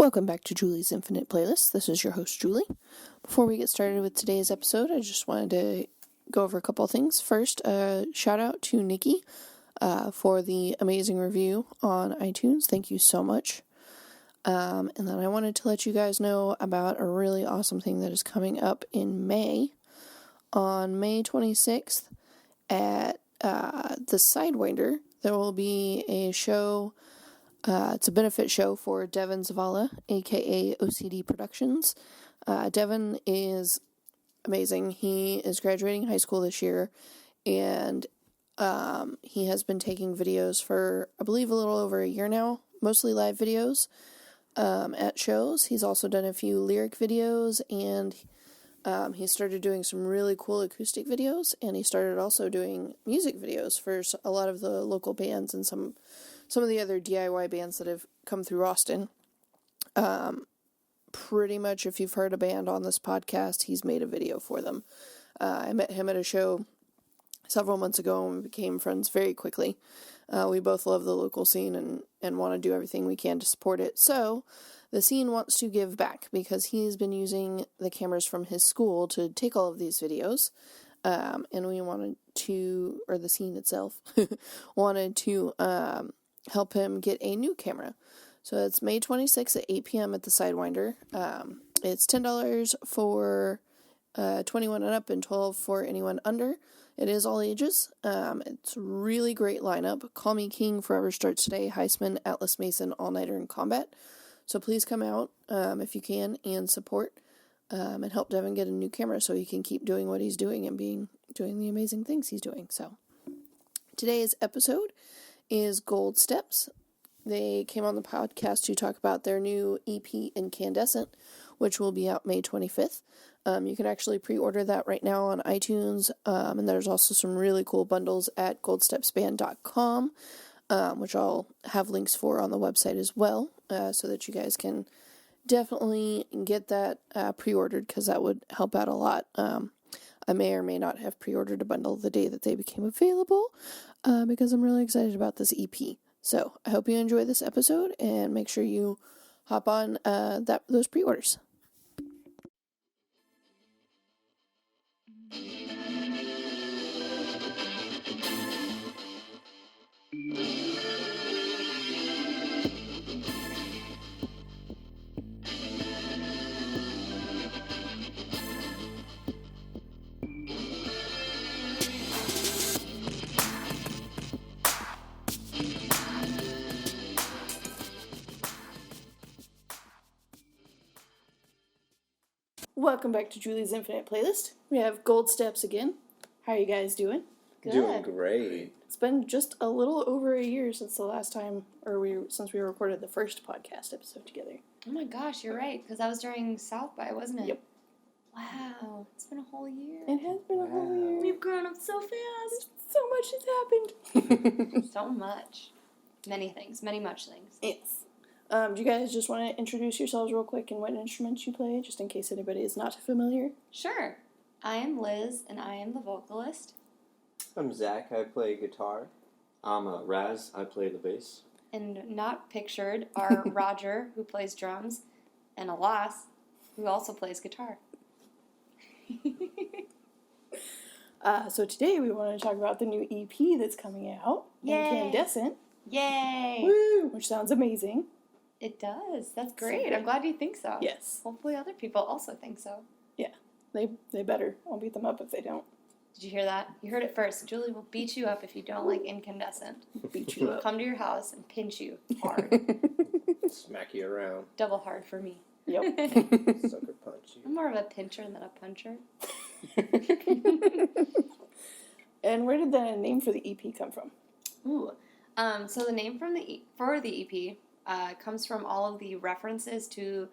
Welcome back to Julie's Infinite Playlist. This is your host, Julie. Before we get started with today's episode, I just wanted to go over a couple of things. First, shout out to Nikki for the amazing review on iTunes. Thank you so much. And then I wanted to let you guys know about a really awesome thing that is coming up in May. On May 26th at the Sidewinder, there will be a show. It's a benefit show for Devin Zavala, aka OCD Productions. Devin is amazing. He is graduating high school this year, and he has been taking videos for, I believe, a little over a year now, mostly live videos at shows. He's also done a few lyric videos, and he started doing some really cool acoustic videos, and he started also doing music videos for a lot of the local bands and some of the other DIY bands that have come through Austin. Pretty much, if you've heard a band on this podcast, he's made a video for them. I met him at a show several months ago, and we became friends very quickly. We both love the local scene and want to do everything we can to support it. So, the scene wants to give back, because he's been using the cameras from his school to take all of these videos. And we wanted to, or the scene itself, wanted to help him get a new camera. So it's May 26th at 8 p.m. at the Sidewinder. It's $10 for 21 and up and $12 for anyone under. It is all ages. It's a really great lineup. Call Me King, Forever Starts Today, Heisman, Atlas Mason, All Nighter, and Combat. So please come out if you can and support and help Devin get a new camera so he can keep doing what he's doing and doing the amazing things he's doing. So today's episode is Gold Steps. They came on the podcast to talk about their new EP, Incandescent, which will be out May 25th. You can actually pre-order that right now on iTunes, and there's also some really cool bundles at goldstepsband.com, which I'll have links for on the website as well, so that you guys can definitely get that pre-ordered, because that would help out a lot. I may or may not have pre-ordered a bundle the day that they became available, because I'm really excited about this EP. So I hope you enjoy this episode, and make sure you hop on those pre-orders. Welcome back to Julie's Infinite Playlist. We have Gold Steps again. How are you guys doing? Good. Doing great. It's been just a little over a year since the last time, since we recorded the first podcast episode together. Oh my gosh, you're right, because that was during South by, wasn't it? Yep. Wow, it's been a whole year. It has been a whole year. We've grown up so fast. So much has happened. So much. Many things. Many much things. Yes. Do you guys just want to introduce yourselves real quick and what instruments you play, just in case anybody is not familiar? Sure. I am Liz, and I am the vocalist. I'm Zach. I play guitar. I'm Raz. I play the bass. And not pictured are Roger, who plays drums, and Alas, who also plays guitar. So today we want to talk about the new EP that's coming out, Incandescent. Yay! Woo! Which sounds amazing. It does. That's great. I'm glad you think so. Yes. Hopefully other people also think so. Yeah. They better. I'll beat them up if they don't. Did you hear that? You heard it first. Julie will beat you up if you don't like Incandescent. Beat you up. Come to your house and pinch you hard. Smack you around. Double hard for me. Yep. Sucker punch you. I'm more of a pincher than a puncher. And where did the name for the EP come from? Ooh. So the name for the EP comes from all of the references to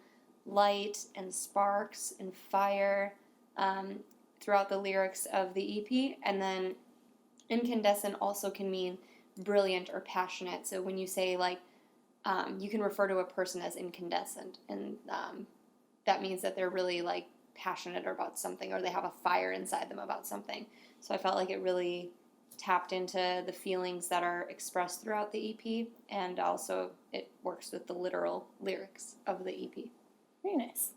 light and sparks and fire throughout the lyrics of the EP. And then incandescent also can mean brilliant or passionate. So when you say, like, you can refer to a person as incandescent, and that means that they're really, like, passionate about something, or they have a fire inside them about something. So I felt like it really tapped into the feelings that are expressed throughout the EP, and also it works with the literal lyrics of the EP. Very nice.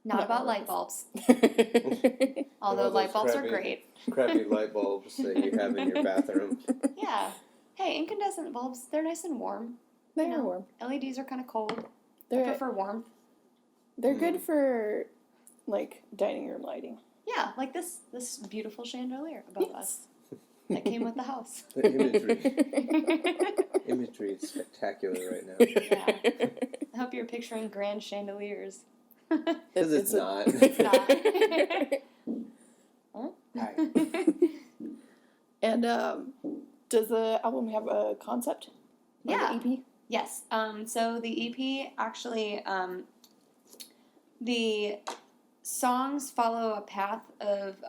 Not No. about light bulbs, What although about light those bulbs are crappy- great. Crappy light bulbs that you have in your bathroom. Yeah. Hey, incandescent bulbs, they're nice and warm. They're You know, warm. LEDs are kind of cold. I They're prefer warmth. they're good for like dining room lighting. Yeah, like this beautiful chandelier above us that came with the house. The imagery is spectacular right now. Yeah. I hope you're picturing grand chandeliers. Because it's not. It's not. Hi. And does the album have a concept? Or Yeah. the EP? Yes. So the EP actually, the songs follow a path of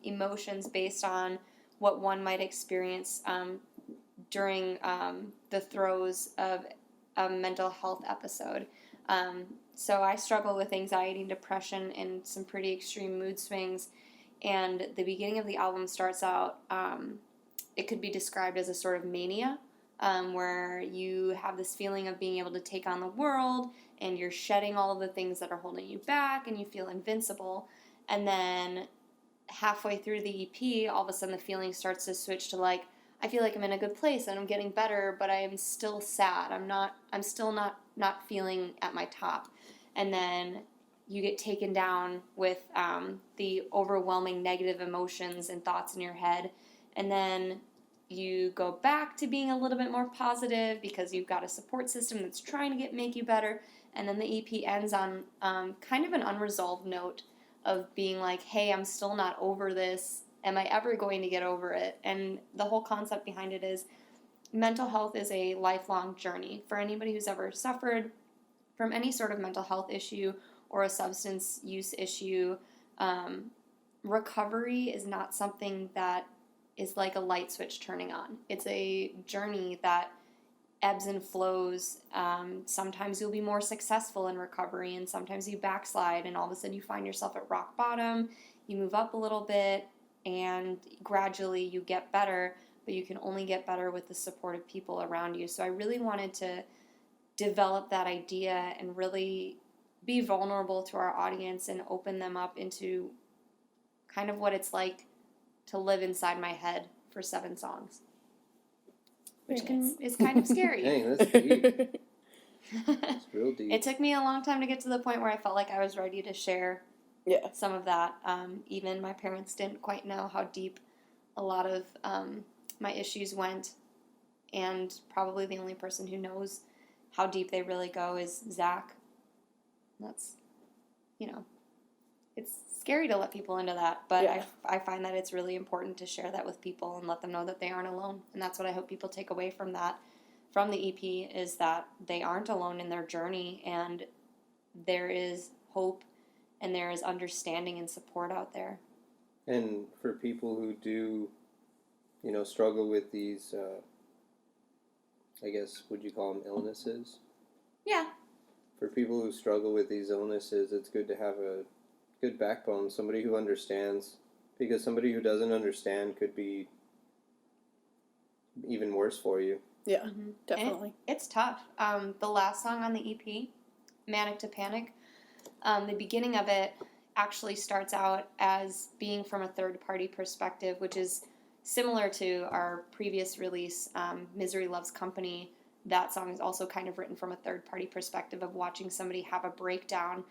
emotions based on what one might experience during the throes of a mental health episode. So I struggle with anxiety and depression and some pretty extreme mood swings. And the beginning of the album starts out, it could be described as a sort of mania, where you have this feeling of being able to take on the world and you're shedding all of the things that are holding you back and you feel invincible. And then halfway through the EP, all of a sudden the feeling starts to switch to like, I feel like I'm in a good place and I'm getting better, but I am still sad. I'm still not feeling at my top. And then you get taken down with the overwhelming negative emotions and thoughts in your head. And then you go back to being a little bit more positive because you've got a support system that's trying to make you better. And then the EP ends on kind of an unresolved note of being like, hey, I'm still not over this. Am I ever going to get over it? And the whole concept behind it is mental health is a lifelong journey. For anybody who's ever suffered from any sort of mental health issue or a substance use issue, recovery is not something that is like a light switch turning on. It's a journey that ebbs and flows. Sometimes you'll be more successful in recovery, and sometimes you backslide, and all of a sudden you find yourself at rock bottom. You move up a little bit, and gradually you get better, but you can only get better with the support of people around you. So I really wanted to develop that idea and really be vulnerable to our audience and open them up into kind of what it's like to live inside my head for 7 songs, which is kind of scary. Dang, that's deep. It's real deep. It took me a long time to get to the point where I felt like I was ready to share some of that. Even my parents didn't quite know how deep a lot of my issues went, and probably the only person who knows how deep they really go is Zach. That's, it's scary to let people into that, but I find that it's really important to share that with people and let them know that they aren't alone. And that's what I hope people take away from that, from the EP, is that they aren't alone in their journey, and there is hope and there is understanding and support out there. And for people who do, struggle with these, I guess, would you call them illnesses? Yeah. For people who struggle with these illnesses, it's good to have a good backbone, somebody who understands, because somebody who doesn't understand could be even worse for you. Yeah, definitely. It's tough. The last song on the EP, Manic to Panic, the beginning of it actually starts out as being from a third-party perspective, which is similar to our previous release, Misery Loves Company. That song is also kind of written from a third-party perspective of watching somebody have a breakdown.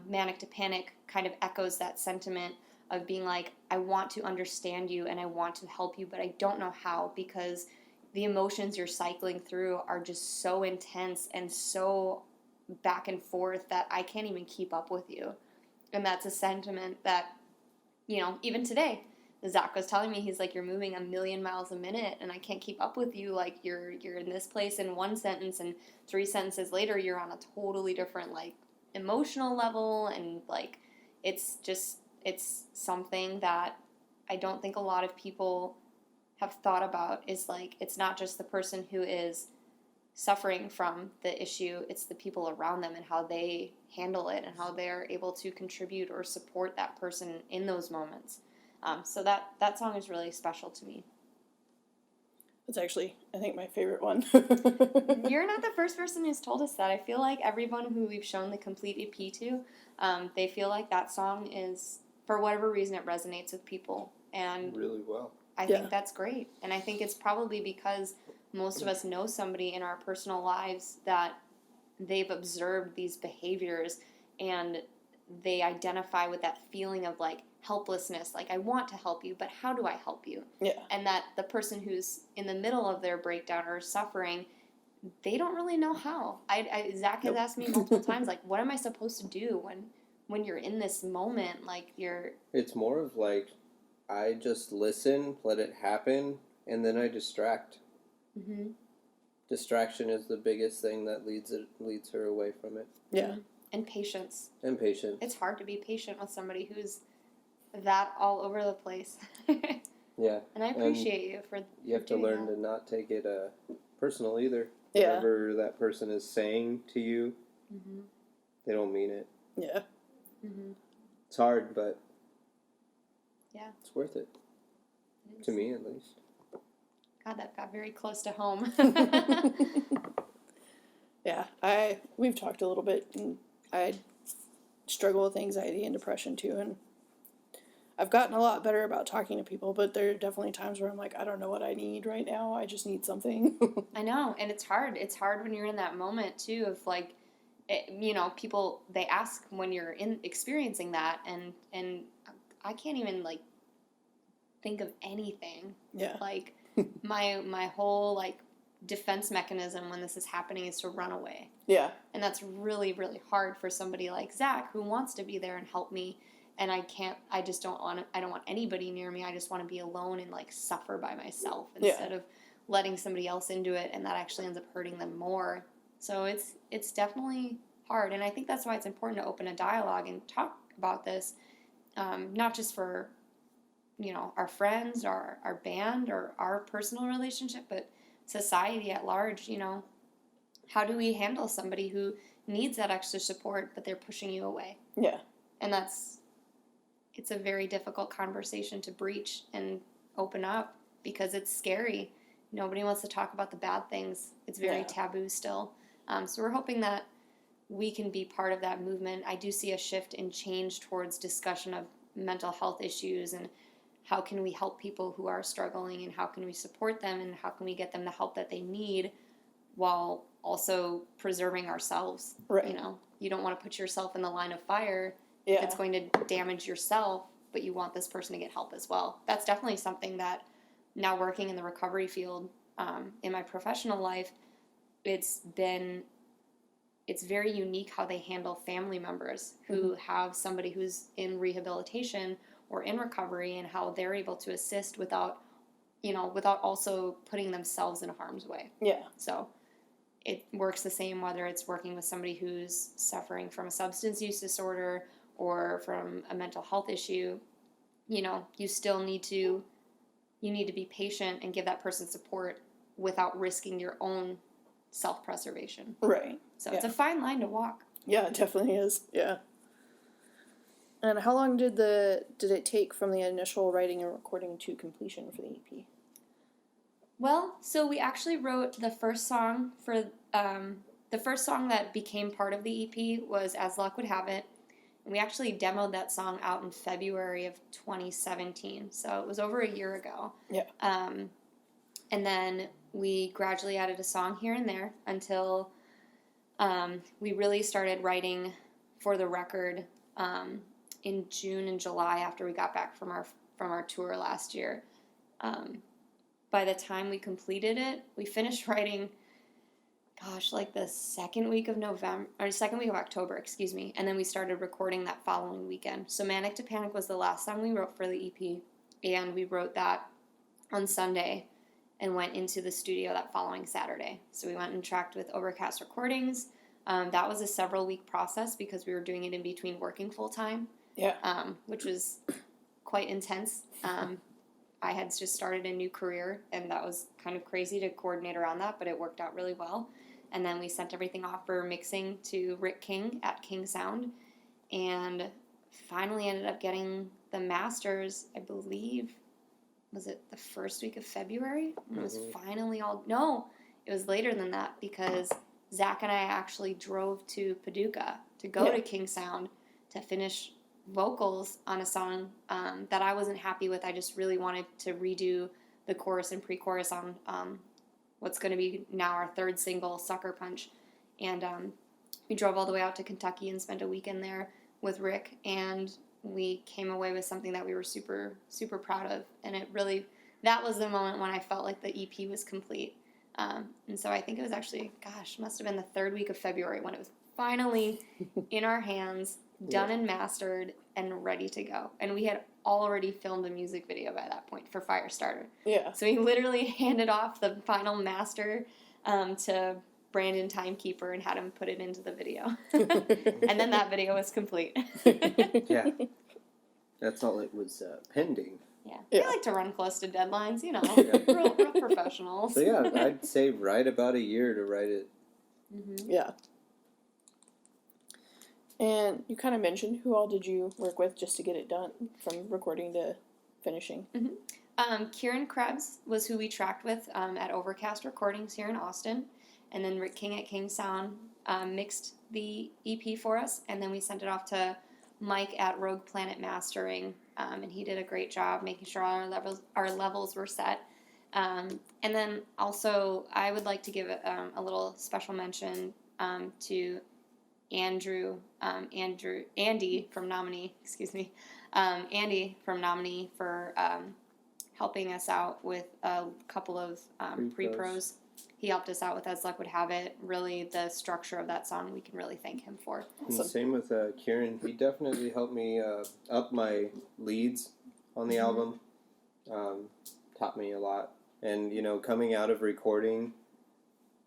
Manic to Panic kind of echoes that sentiment of being like, I want to understand you and I want to help you, but I don't know how, because the emotions you're cycling through are just so intense and so back and forth that I can't even keep up with you. And that's a sentiment that, even today, Zach was telling me, he's like, you're moving 1,000,000 miles a minute and I can't keep up with you. Like, you're in this place in one sentence, and 3 sentences later you're on a totally different, like, emotional level. And, like, it's something that I don't think a lot of people have thought about, is like, it's not just the person who is suffering from the issue, it's the people around them and how they handle it and how they're able to contribute or support that person in those moments. So that song is really special to me. It's actually, I think, my favorite one. You're not the first person who's told us that. I feel like everyone who we've shown the complete EP to, they feel like that song is, for whatever reason, it resonates with people. And really well. I think that's great. And I think it's probably because most of us know somebody in our personal lives that they've observed these behaviors and they identify with that feeling of like helplessness. Like, I want to help you, but how do I help you? Yeah. And that the person who's in the middle of their breakdown or suffering, they don't really know how. Zach has asked me multiple times, like, what am I supposed to do when you're in this moment? Like, you're... It's more of like, I just listen, let it happen, and then I distract. Mm-hmm. Distraction is the biggest thing that leads her away from it. Yeah. And patience. And patience. It's hard to be patient with somebody who's that all over the place. Yeah. And I appreciate you for You have to learn to not take it personal either. Yeah. Whatever that person is saying to you, they don't mean it. Yeah. Mm-hmm. It's hard, but yeah, it's worth it. To me, at least. God, that got very close to home. Yeah, we've talked a little bit, and I struggle with anxiety and depression too, and I've gotten a lot better about talking to people, but there are definitely times where I'm like, I don't know what I need right now. I just need something. I know, and it's hard. It's hard when you're in that moment too of like, people, they ask when you're experiencing that, and I can't even like think of anything. Yeah. Like my whole like defense mechanism when this is happening is to run away. Yeah. And that's really, really hard for somebody like Zach who wants to be there and help me. And I don't want anybody near me. I just want to be alone and like suffer by myself instead of letting somebody else into it. And that actually ends up hurting them more. So it's definitely hard. And I think that's why it's important to open a dialogue and talk about this. Not just for, our friends, our band, or our personal relationship, but society at large. How do we handle somebody who needs that extra support, but they're pushing you away? Yeah. And it's a very difficult conversation to breach and open up because it's scary. Nobody wants to talk about the bad things. It's very taboo still. So we're hoping that we can be part of that movement. I do see a shift in change towards discussion of mental health issues and how can we help people who are struggling and how can we support them and how can we get them the help that they need while also preserving ourselves. Right. You don't want to put yourself in the line of fire. Yeah. It's going to damage yourself, but you want this person to get help as well. That's definitely something that now working in the recovery field, in my professional life, it's very unique how they handle family members who have somebody who's in rehabilitation or in recovery and how they're able to assist without also putting themselves in harm's way. Yeah. So it works the same whether it's working with somebody who's suffering from a substance use disorder or from a mental health issue. You still need to be patient and give that person support without risking your own self-preservation. Right. So it's a fine line to walk. Yeah, it definitely is. Yeah. And how long did it take from the initial writing and recording to completion for the EP? Well, so we actually wrote the first song for the first song that became part of the EP was As Luck Would Have It. And we actually demoed that song out in February of 2017. So it was over a year ago. Yeah. And then we gradually added a song here and there until we really started writing for the record in June and July after we got back from our tour last year. By the time we completed it, we finished writing, like the second week of October, excuse me, and then we started recording that following weekend. So Manic to Panic was the last song we wrote for the EP, and we wrote that on Sunday and went into the studio that following Saturday. So we went and tracked with Overcast Recordings. That was a several-week process because we were doing it in between working full-time. Yeah. Which was quite intense. I had just started a new career, and that was kind of crazy to coordinate around that, but it worked out really well. And then we sent everything off for mixing to Rick King at King Sound, and finally ended up getting the masters, I believe, was it the first week of February? It was finally all, no, it was later than that because Zach and I actually drove to Paducah to go to King Sound to finish vocals on a song that I wasn't happy with. I just really wanted to redo the chorus and pre-chorus on what's going to be now our third single, Sucker Punch. And we drove all the way out to Kentucky and spent a weekend there with Rick, and we came away with something that we were super, super proud of. And it really, that was the moment when I felt like the EP was complete. And so I think it was actually, must have been the third week of February when it was finally in our hands, done and mastered, and ready to go. And we had already filmed a music video by that point for Firestarter. Yeah. So he literally handed off the final master to Brandon Timekeeper and had him put it into the video. And then that video was complete. Yeah. That's all it was pending. Yeah. We like to run close to deadlines, you know. Yeah. Real professionals. So yeah, I'd say right about a year to write it. Mm-hmm. Yeah. And you kind of mentioned who all did you work with just to get it done, from recording to finishing? Kieran Krebs was who we tracked with at Overcast Recordings here in Austin. And then Rick King at King Sound mixed the EP for us. And then we sent it off to Mike at Rogue Planet Mastering. And he did a great job making sure our levels were set. And then also I would like to give a little special mention to Andy from Nominee for helping us out with a couple of pre-pros. He helped us out with As Luck Would Have It. Really, the structure of that song, we can really thank him for. And same with Kieran. He definitely helped me up my leads on the album. Taught me a lot. And, you know, coming out of recording,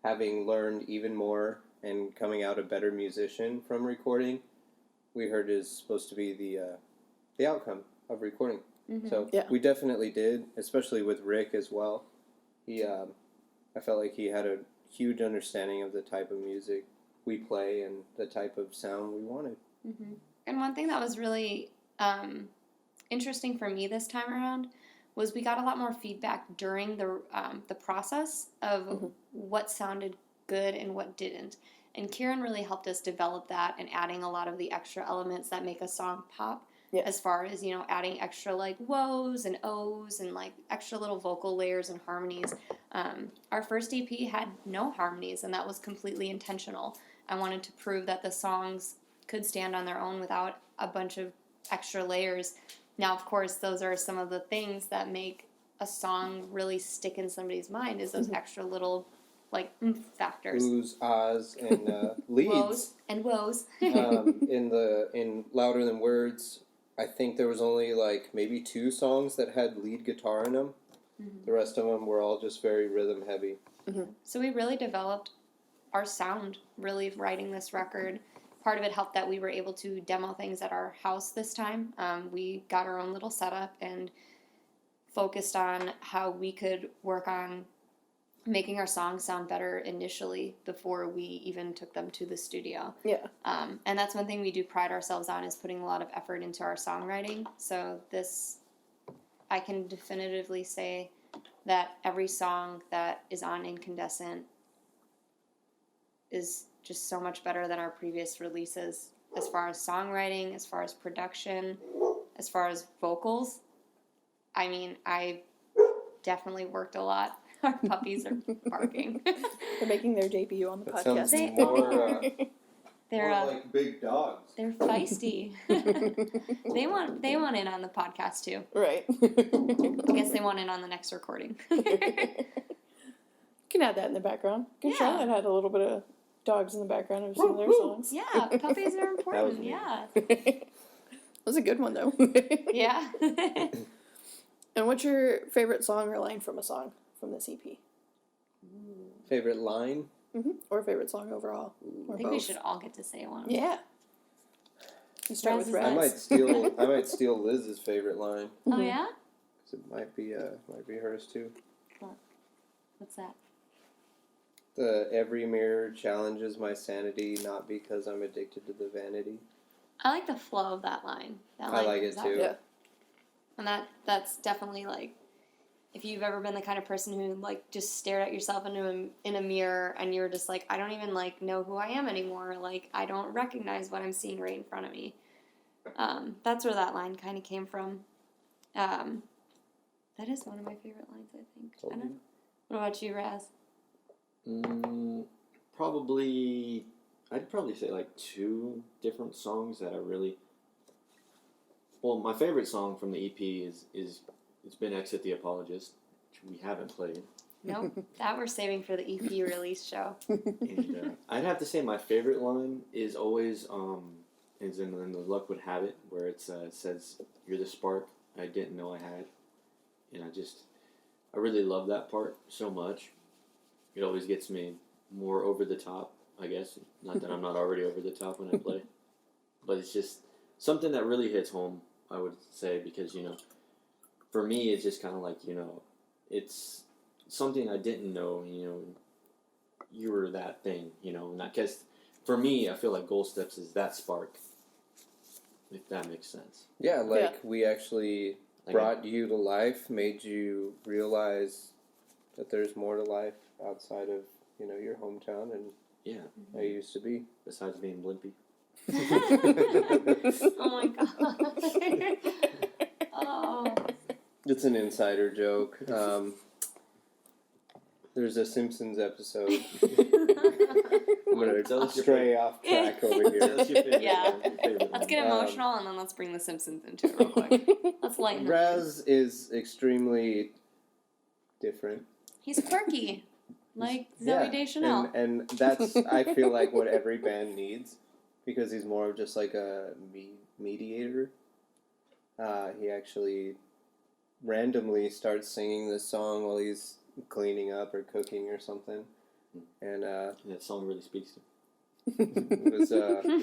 having learned even more and coming out a better musician from recording, we heard is supposed to be the outcome of recording. Mm-hmm. So we definitely did, especially with Rick as well. He, I felt like he had a huge understanding of the type of music we play and the type of sound we wanted. Mm-hmm. And one thing that was really interesting for me this time around was we got a lot more feedback during the process of what sounded good and what didn't. And Kieran really helped us develop that and adding a lot of the extra elements that make a song pop. Yeah. As far as, you know, adding extra like woes and ohs and like extra little vocal layers and harmonies. Our first EP had no harmonies, and that was completely intentional. I wanted to prove that the songs could stand on their own without a bunch of extra layers. Now, of course, those are some of the things that make a song really stick in somebody's mind, is those extra little like factors. Oohs, ahs, and leads. Woes and woes. In Louder Than Words, I think there was only like maybe 2 songs that had lead guitar in them. The rest of them were all just very rhythm heavy. So we really developed our sound really writing this record. Part of it helped that we were able to demo things at our house this time. We got our own little setup and focused on how we could work on making our songs sound better initially before we even took them to the studio. Yeah. And that's one thing we do pride ourselves on, is putting a lot of effort into our songwriting. So this, I can definitively say that every song that is on Incandescent is just so much better than our previous releases, as far as songwriting, as far as production, as far as vocals. I mean, I definitely worked a lot. Our puppies are barking. They're making their debut on the That podcast. sounds more They're like big dogs. they're feisty. They want in on the podcast too. Right. I guess they want in on the next recording. You can add that in the background. Good Charlotte had a little bit of dogs in the background of some of their songs. Yeah, puppies are important. neat. Yeah. That was a good one, though. Yeah. And what's your favorite song or line from a song from this EP? Favorite line? Or favorite song overall? Or I think both? we should all get to say one. Yeah. You start with Raz is Raz. I might steal Liz's favorite line. Oh yeah? 'Cause it might be hers too. What's that? Every mirror challenges my sanity, not because I'm addicted to the vanity. I like the flow of that line. That I line like comes it out. too. Yeah. And that's definitely like, if you've ever been the kind of person who like just stared at yourself in a mirror and you're just like, I don't even like know who I am anymore. Like I don't recognize what I'm seeing right in front of me. That's where that line kind of came from. That is one of my favorite lines, I think. I don't know. What about you, Raz? I'd probably say like 2 different songs that are really. Well, my favorite song from the EP is it's been Exit the Apologist, which we haven't played. Nope, that we're saving for the EP release show. And I'd have to say my favorite line is always is in the Luck Would Have It, where it says, "You're the spark I didn't know I had," and I really love that part so much. It always gets me more over the top, I guess. Not that I'm not already over the top when I play, but it's just something that really hits home, I would say, because, for me, it's just kind of like, it's something I didn't know, you were that thing, because for me, I feel like Goal Steps is that spark, if that makes sense. Yeah, we actually brought you to life, made you realize that there's more to life outside of, your hometown and how you used to be. Besides being blimpy. Oh my god. Oh. It's an insider joke. There's a Simpsons episode. I'm going to stray off track over here. Yeah. Let's get emotional and then let's bring the Simpsons into it real quick. Let's lighten up. Raz is extremely different. He's quirky. Like Zoe Deschanel. And that's, I feel like, what every band needs, because he's more of just like a mediator. He actually randomly starts singing this song while he's cleaning up or cooking or something. And that song really speaks to him. it was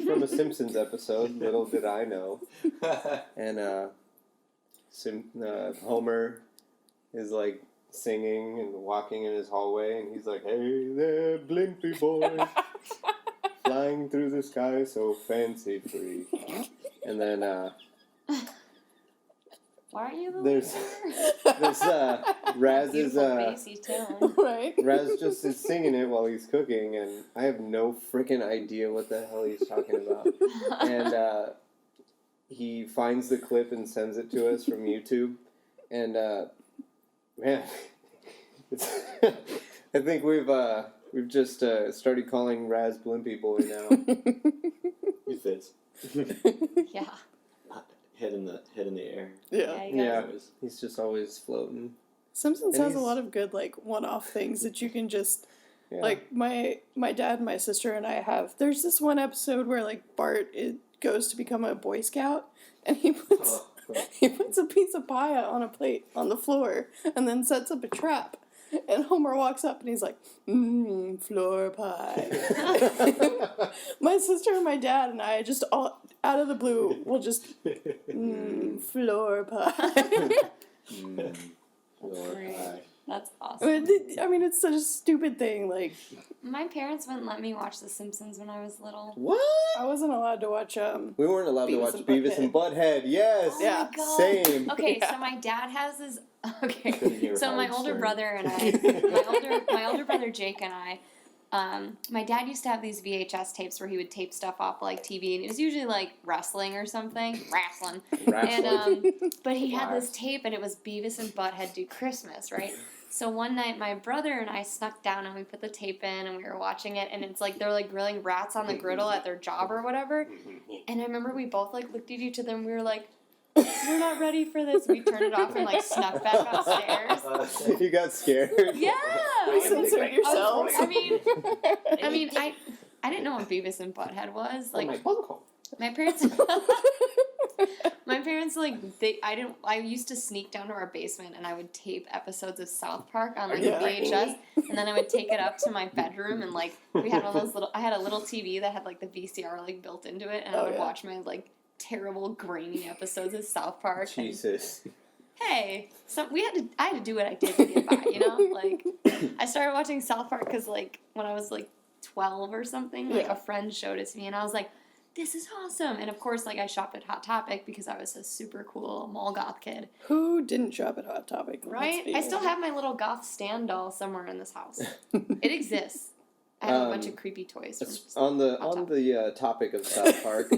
from a Simpsons episode, little did I know. And Homer is like singing and walking in his hallway, and he's like, "Hey there, Blimpy boy, flying through the sky so fancy free." And then why are you the there's Raz is bassy tone. Right. Raz just is singing it while he's cooking, and I have no freaking idea what the hell he's talking about. And he finds the clip and sends it to us from YouTube, and man, I think we've just started calling Raz Blimpy Boy now. He fits. Yeah. Head in the air. Yeah. He's just always floating. Simpsons has a lot of good, like, one-off things that you can just, like, my dad and my sister and I have, there's this one episode where, like, Bart goes to become a Boy Scout, and he puts a piece of pie on a plate on the floor, and then sets up a trap. And Homer walks up and he's like, floor pie. My sister and my dad and I just all out of the blue will just, floor pie. Floor pie. That's awesome. I mean, it's such a stupid thing. Like, My parents wouldn't let me watch The Simpsons when I was little. What? I wasn't allowed to watch, We weren't allowed to watch Beavis and Butthead. Yes. Oh Yeah. my God. Same. Okay, so my dad has this. Okay, hear so my Howard older Stern. brother and I, my older brother Jake and I, my dad used to have these VHS tapes where he would tape stuff off like TV, and it was usually like wrestling or something, wrestling. And but he had this tape, and it was Beavis and Butthead Do Christmas, right? So one night, my brother and I snuck down, and we put the tape in, and we were watching it, and it's like they're like grilling rats on the griddle at their job or whatever. And I remember we both like looked at each other, and we were like, "We're not ready for this." We turned it off and like snuck back upstairs. You got scared? Yeah, Censored yourselves. I mean, I didn't know what Beavis and Butthead was. Like my parents. My parents, like, I used to sneak down to our basement and I would tape episodes of South Park on, like, a VHS, and then I would take it up to my bedroom, and, like, we had one of those I had a little TV that had, like, the VCR, like, built into it, and I would watch my, like, terrible, grainy episodes of South Park. Jesus. And, hey, I had to do what I did to get by, you know? Like, I started watching South Park because, like, when I was, like, 12 or something, like, a friend showed it to me, and I was like, this is awesome. And of course, like, I shopped at Hot Topic because I was a super cool mall goth kid. Who didn't shop at Hot Topic? Right? I still have my little goth stand doll somewhere in this house. It exists. I have a bunch of creepy toys. On the topic of South Park,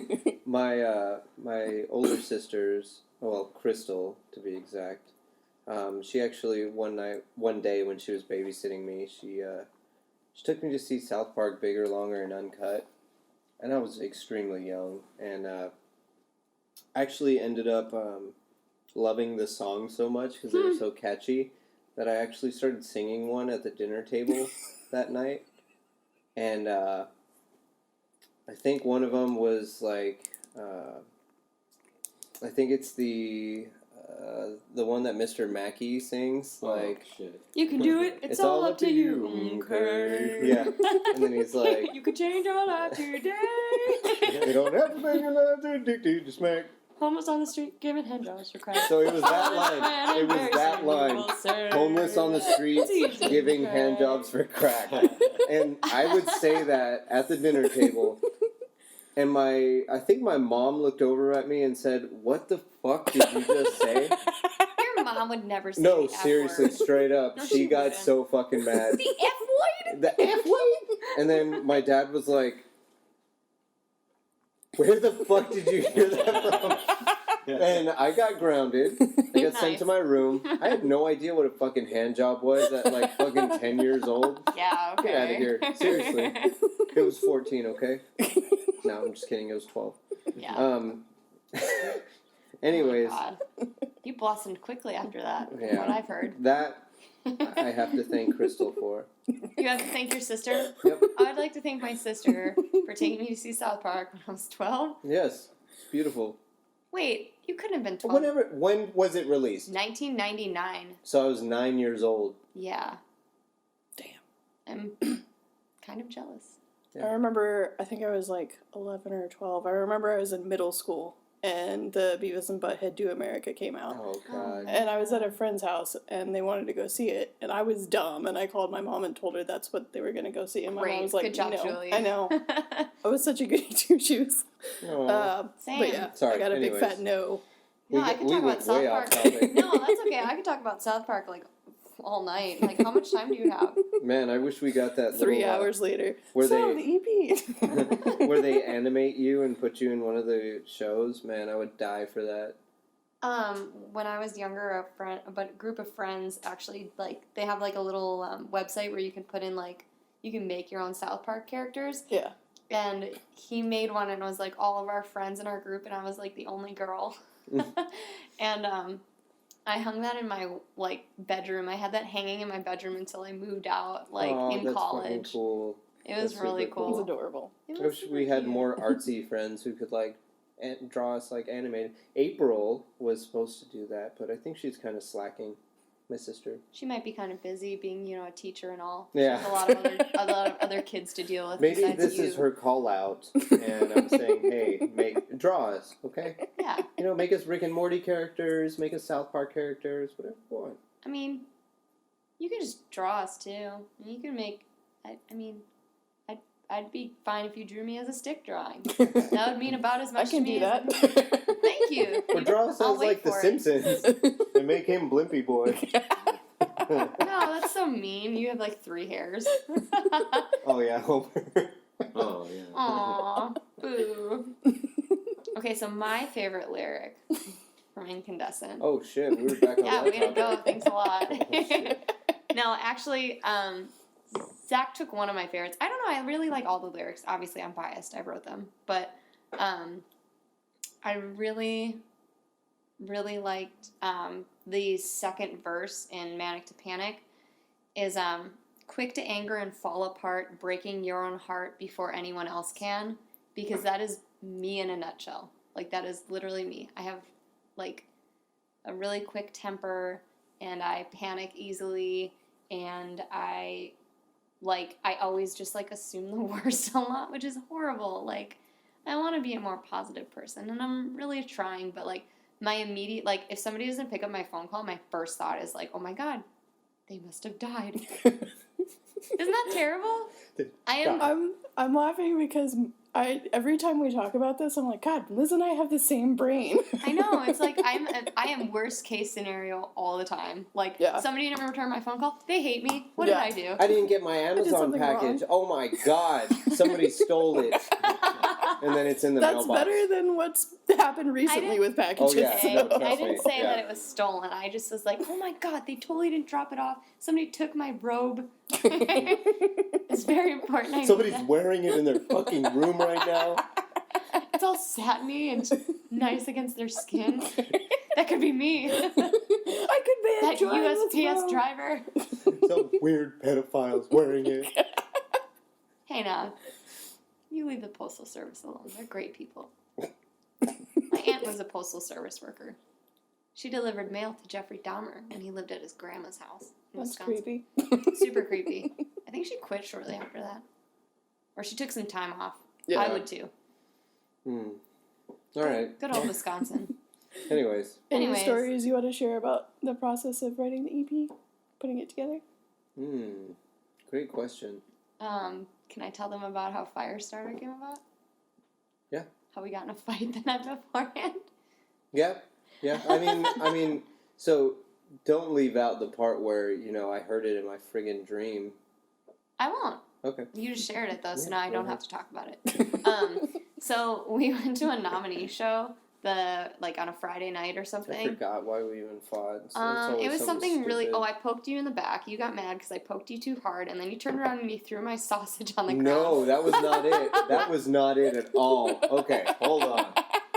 my older sisters, well, Crystal to be exact, she actually one day when she was babysitting me, she took me to see South Park Bigger, Longer, and Uncut, and I was extremely young, and I actually ended up loving the song so much because they were so catchy that I actually started singing one at the dinner table that night. And I think one of them was like, I think it's the one that Mr. Mackey sings. Like, shit. You can do it. It's all up to you. Okay. Yeah. And then he's like, you could change your life today. you don't have to make your life addicted to smack. Homeless on the street, giving hand jobs for crack. So it was that line. It was that line. Homeless on the streets, giving hand jobs for crack. And I would say that at the dinner table. And I think my mom looked over at me and said, "What the fuck did you just say?" Your mom would never say No, the F seriously, word. straight up. No, she she got wouldn't. so fucking mad. The F word? The F word? And then my dad was like, "Where the fuck did you hear that from?" And I got grounded. I got sent to my room. I had no idea what a fucking hand job was at like fucking 10 years old. Yeah, okay. Get out of here. Seriously. It was 14, okay? No, I'm just kidding. It was 12. Yeah. Anyways. Oh God. You blossomed quickly after that, from Yeah. what I've heard. That I have to thank Crystal for. You have to thank your sister? Yep. I'd like to thank my sister for taking me to see South Park when I was 12. Yes. It's beautiful. Wait, you couldn't have been 12. When was it released? 1999. So I was 9 years old. Yeah. Damn. I'm kind of jealous. Yeah. I remember, I think I was like 11 or 12. I remember I was in middle school and the Beavis and Butthead Do America came out. Oh, God. And I was at a friend's house and they wanted to go see it. And I was dumb and I called my mom and told her that's what they were going to go see. And my Great. mom was like, Good job, no. Julie. I know. I was such a goody two shoes. Aw. Same. But yeah, Sorry, I got a anyways. big fat no. No, We I get- could we talk went about South way off Park. topic. No, that's okay. I could talk about South Park like all night. Like, how much time do you have? Man, I wish we got that 3 little, hours later. where so, they- the EP. where they animate you and put you in one of the shows. Man, I would die for that. When I was younger, a group of friends actually, like, they have like a little website where you can put in, like, you can make your own South Park characters. Yeah. And he made one and it was like all of our friends in our group and I was like the only girl. And I hung that in my like bedroom. I had that hanging in my bedroom until I moved out, like Aw, in that's fucking college. cool. It was That's really super cool. It was cool. adorable. It I was wish super we had cute. more artsy friends who could like draw us like animated. April was supposed to do that, but I think she's kind of slacking. My sister. She might be kind of busy being, you know, a teacher and all. Yeah. She has a lot of other kids to deal with. Maybe besides this you. is her call out, and I'm saying, hey, draw us, okay? Yeah. You know, make us Rick and Morty characters, make us South Park characters, whatever you want. I mean, you can just draw us too. You can make. I'd be fine if you drew me as a stick drawing. That would mean about as much I can to me do as. that. Thank you. Or draw us I'll as wait like The for it. Simpsons and make him Blimpy Boy. No, that's so mean. You have like 3 hairs. Oh yeah, Homer. Oh, yeah. Aww. Boo. Okay, so my favorite lyric from Incandescent. Oh shit, we were back on Yeah, that way to go. topic. Thanks a lot. Oh, shit. No, actually, Zach took one of my favorites. I don't know. I really like all the lyrics. Obviously, I'm biased. I wrote them. But I really, really liked the second verse in Manic to Panic is quick to anger and fall apart, breaking your own heart before anyone else can. Because that is me in a nutshell. Like, that is literally me. I have, like, a really quick temper, and I panic easily, and I always just, like, assume the worst a lot, which is horrible. Like, I want to be a more positive person, and I'm really trying, but, like, my immediate, like, if somebody doesn't pick up my phone call, my first thought is, like, oh my god, they must have died. Isn't that terrible? I am... I'm laughing because every time we talk about this, I'm like, God, Liz and I have the same brain. I know. It's like I am worst case scenario all the time. Like, somebody didn't return my phone call. They hate me. What did I do? I didn't get my Amazon package. Wrong. Oh my God. Somebody stole it. And then it's in the mailbox. That's better than what's happened recently with packages. Oh, yeah. No, I didn't say that it was stolen. I just was like, oh my God, they totally didn't drop it off. Somebody took my robe. It's very important. Somebody's wearing it in their fucking room right now. It's all satiny and nice against their skin. That could be me. I could be that USPS driver. Some weird pedophiles wearing it. Hey, now. You leave the Postal Service alone. They're great people. My aunt was a Postal Service worker. She delivered mail to Jeffrey Dahmer when he lived at his grandma's house in Wisconsin. Creepy. Super creepy. I think she quit shortly after that. Or she took some time off. Yeah. I would too. All right. Good old Wisconsin. Anyways. Any stories you want to share about the process of writing the EP? Putting it together? Great question. Can I tell them about how Firestarter came about? Yeah. How we got in a fight the night beforehand? Yeah. I mean, so don't leave out the part where, I heard it in my friggin' dream. I won't. Okay. You just shared it, though, so now I don't have to talk about it. So we went to a nominee show, on a Friday night or something. I forgot why we even fought. It was something really... Oh, I poked you in the back. You got mad because I poked you too hard, and then you turned around and you threw my sausage on the ground. No, that was not it. That was not it at all. Okay, hold on.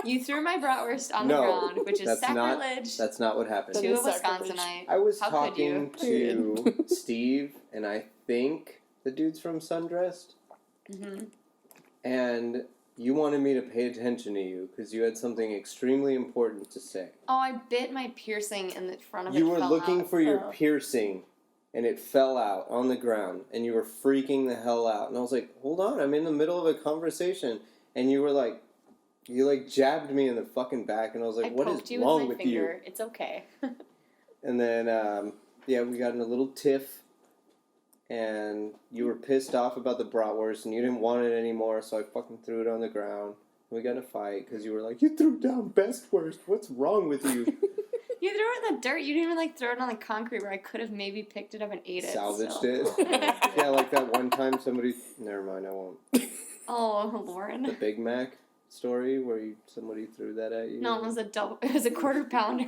You threw my bratwurst on the ground, which is sacrilege. That's not what happened. To a Wisconsinite. I was talking to Steve, and I think the dude's from Sundressed. Mm-hmm. And you wanted me to pay attention to you because you had something extremely important to say. Oh, I bit my piercing in the front of it. You were looking for your piercing, and it fell out on the ground, and you were freaking the hell out. And I was like, hold on, I'm in the middle of a conversation. And you were like, you jabbed me in the fucking back, and I was like, what is wrong with you? It's okay. And then, we got in a little tiff. And you were pissed off about the bratwurst, and you didn't want it anymore, so I fucking threw it on the ground. We got in a fight, because you were like, you threw down best worst. What's wrong with you? You threw it in the dirt. You didn't even, throw it on the concrete where I could have maybe picked it up and ate it. Salvaged it? Yeah, like that one time somebody... Never mind, I won't. Oh, Lauren. The Big Mac story where somebody threw that at you? No, it was a quarter pounder.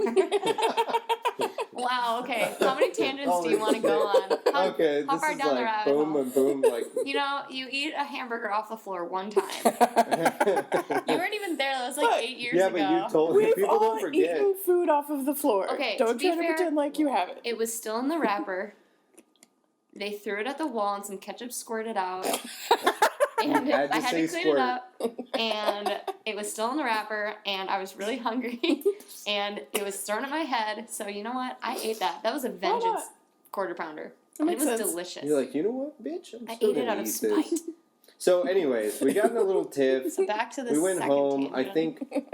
Wow, okay. How many tangents do you want to go on? How far down the rabbit hole? Boom and boom, you eat a hamburger off the floor one time. You weren't even there. That was 8 years ago. Yeah, but you told me. People don't forget. We've all eaten food off of the floor. Okay, don't try to pretend like you haven't. It was still in the wrapper. They threw it at the wall and some ketchup squirted out. And I had to clean it up, and it was still in the wrapper, and I was really hungry, and it was thrown at my head, so you know what? I ate that. That was a vengeance quarter pounder. And it was delicious. You're like, you know what, bitch? I ate it out of spite. So anyways, we got in a little tiff. So back to the We went home. Tangent. I think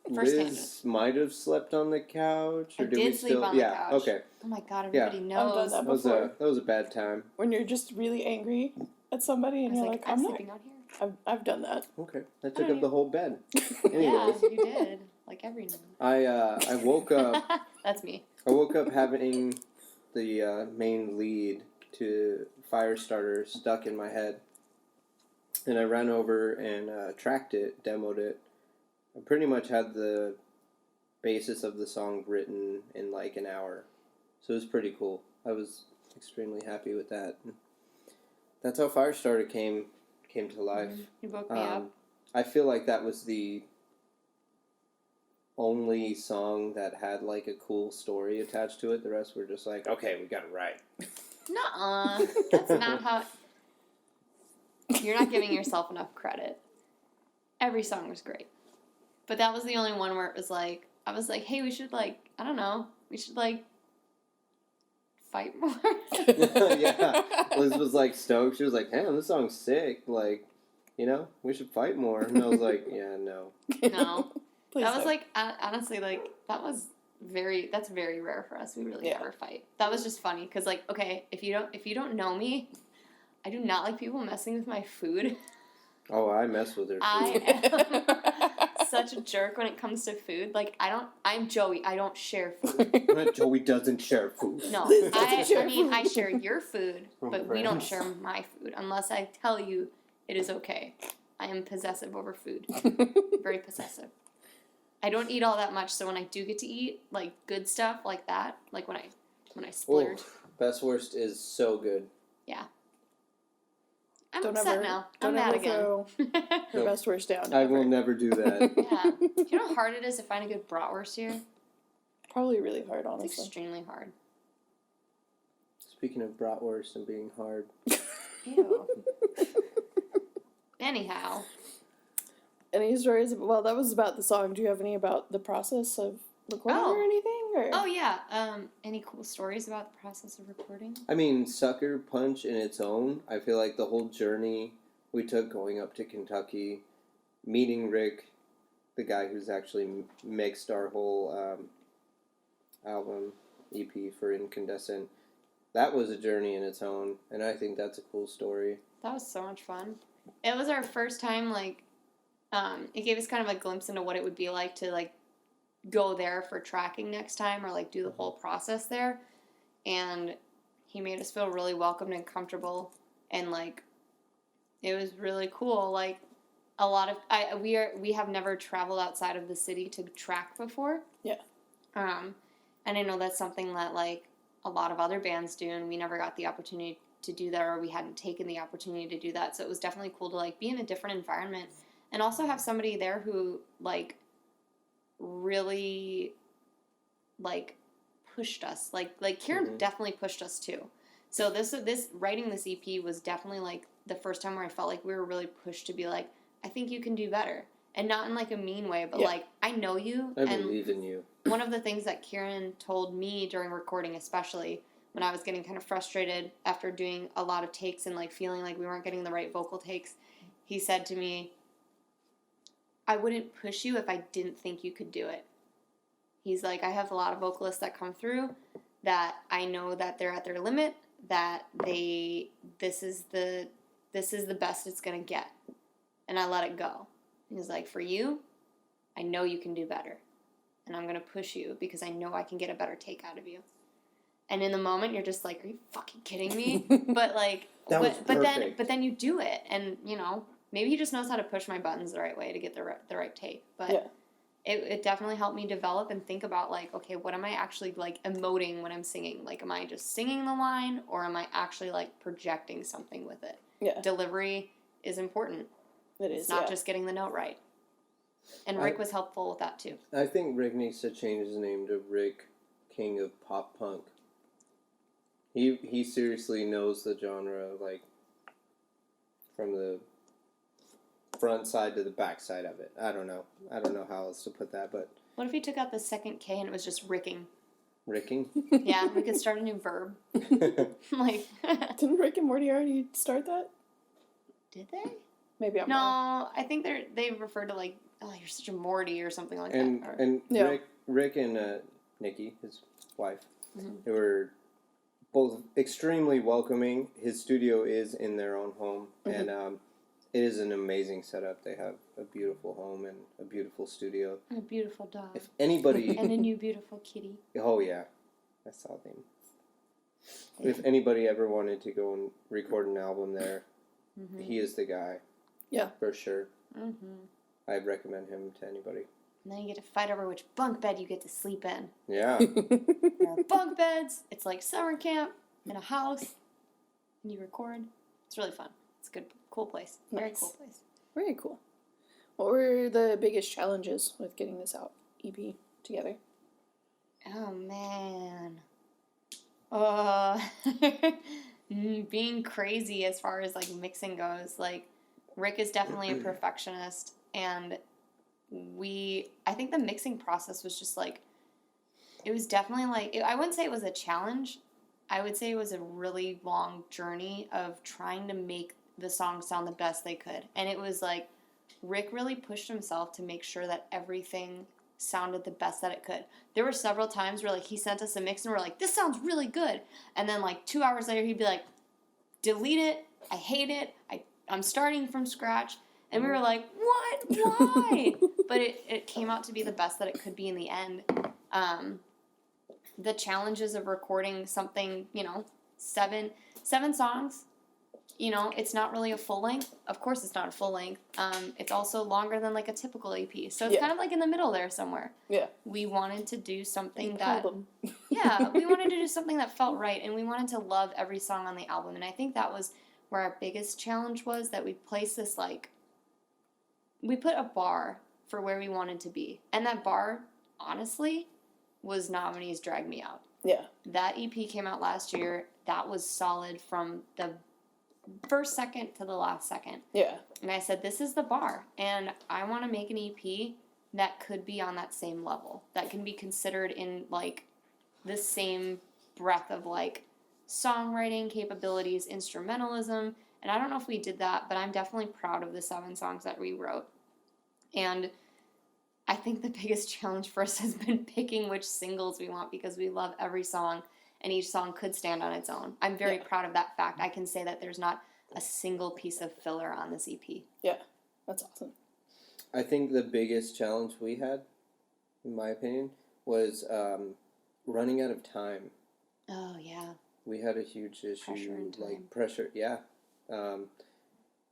Liz might have slept on the couch. Or I did sleep on the couch. Okay. Oh my God, everybody knows. I've done that before. That was a bad time. When you're just really angry at somebody and you're like, I'm sleeping out here. I've done that. Okay. That took up the whole bed. Yeah, you did. Like every night. I woke up. That's me. I woke up having the main lead to Firestarter stuck in my head. And I ran over and tracked it, demoed it. I pretty much had the basis of the song written in an hour. So it was pretty cool. I was extremely happy with that. That's how Firestarter came to life. You woke me up. I feel like that was the only song that had a cool story attached to it. The rest were just okay, we got it right. Nuh-uh. That's not how... You're not giving yourself enough credit. Every song was great. But that was the only one where it was I was like, hey, we should I don't know, we should fight more. Yeah. Liz was stoked. She was like, damn, this song's sick. We should fight more. And I was like, yeah, no. No. That was honestly, that's very rare for us. We really never fight. That was just funny because okay, if you don't know me, I do not like people messing with my food. Oh, I mess with her. I am such a jerk when it comes to food. Like, I'm Joey. I don't share food. Joey doesn't share food. No, I share your food, but we don't share my food unless I tell you it is okay. I am possessive over food. Very possessive. I don't eat all that much, so when I do get to eat, like, good stuff like that, like when I splurge. Oh, Best Worst is so good. Yeah. I'm upset now. I'm mad again. Throw your Best Worst down. I will never do that. Yeah. You know how hard it is to find a good bratwurst here? Probably really hard, It's honestly. extremely hard. Speaking of bratwurst and being hard. Ew. Anyhow. Any stories? Well, that was about the song. Do you have any about the process of recording or anything? Or? Oh, yeah. Any cool stories about the process of recording? I mean, Sucker Punch in its own, I feel like the whole journey we took going up to Kentucky, meeting Rick, the guy who's actually mixed our whole album, EP for Incandescent, that was a journey in its own, and I think that's a cool story. That was so much fun. It was our first time, like, it gave us kind of a glimpse into what it would be like to, like, go there for tracking next time or, like, do the whole process there. And he made us feel really welcomed and comfortable. And, like, it was really cool. Like, a lot of... we have never traveled outside of the city to track before. Yeah. And I know that's something that, like, a lot of other bands do, and we never got the opportunity to do that, or we hadn't taken the opportunity to do that. So it was definitely cool to, like, be in a different environment and also have somebody there who, like, really, like, pushed us. Like Kieran definitely pushed us too. So this writing this EP was definitely, like, the first time where I felt like we were really pushed to be like, I think you can do better. And not in, like, a mean way, but, like, I know you. I believe in you. One of the things that Kieran told me during recording, especially when I was getting kind of frustrated after doing a lot of takes and, like, feeling like we weren't getting the right vocal takes, he said to me, I wouldn't push you if I didn't think you could do it. He's like, I have a lot of vocalists that come through that I know that they're at their limit, that this is the best it's going to get. And I let it go. He's like, for you, I know you can do better. And I'm going to push you because I know I can get a better take out of you. And in the moment, you're just like, are you fucking kidding me? But, like, but then you do it. And, you know, maybe he just knows how to push my buttons the right way to get the right take. But it definitely helped me develop and think about, like, okay, what am I actually, like, emoting when I'm singing? Like, am I just singing the line, or am I actually, like, projecting something with it? Yeah. Delivery is important. It's not just getting the note right. And Rick was helpful with that, too. I think Rick needs to change his name to Rick, King of Pop Punk. He seriously knows the genre, like, from the front side to the back side of it. I don't know how else to put that, but... What if he took out the second K and it was just ricking? Ricking? Yeah, we could start a new verb. Like... Didn't Rick and Morty already start that? Did they? Maybe I'm wrong. No, I think they refer to, like, oh, you're such a Morty or something like that. And Rick and Nikki, his wife, they were both extremely welcoming. His studio is in their own home, and it is an amazing setup. They have a beautiful home and a beautiful studio. And a beautiful dog. If anybody... and a new beautiful kitty. Oh, yeah. I saw them. If anybody ever wanted to go and record an album there, he is the guy. Yeah. For sure. I'd recommend him to anybody. And then you get to fight over which bunk bed you get to sleep in. Yeah. There are bunk beds. It's like summer camp in a house. And you record. It's really fun. It's a good, cool place. Very cool place. Very cool. What were the biggest challenges with getting this out, EP, together? Oh, man. Being crazy as far as, like, mixing goes. Like, Rick is definitely a perfectionist, and I think the mixing process was just, like, it was definitely, like, I wouldn't say it was a challenge. I would say it was a really long journey of trying to make the song sound the best they could. And it was, like, Rick really pushed himself to make sure that everything sounded the best that it could. There were several times where, like, he sent us a mix and we're like, this sounds really good. And then, like, 2 hours later, he'd be like, delete it. I hate it. I'm starting from scratch. And we were like, what? Why? But it came out to be the best that it could be in the end. The challenges of recording something, seven songs, it's not really a full length. Of course it's not a full length. It's also longer than like a typical EP. So it's kind of like in the middle there somewhere. Yeah. We wanted to do something we wanted to do something that felt right, and we wanted to love every song on the album. And I think that was where our biggest challenge was, that we placed this, we put a bar for where we wanted to be. And that bar, honestly, was Nominees Drag Me Out. Yeah. That EP came out last year. That was solid from the first second to the last second. Yeah. And I said, this is the bar. And I want to make an EP that could be on that same level. That can be considered in, the same breadth of, songwriting capabilities, instrumentalism. And I don't know if we did that, but I'm definitely proud of the 7 songs that we wrote. And I think the biggest challenge for us has been picking which singles we want, because we love every song, and each song could stand on its own. I'm very proud of that fact. I can say that there's not a single piece of filler on this EP. Yeah, that's awesome. I think the biggest challenge we had, in my opinion, was running out of time. Oh, yeah. We had a huge issue, Pressure and time. pressure. Yeah,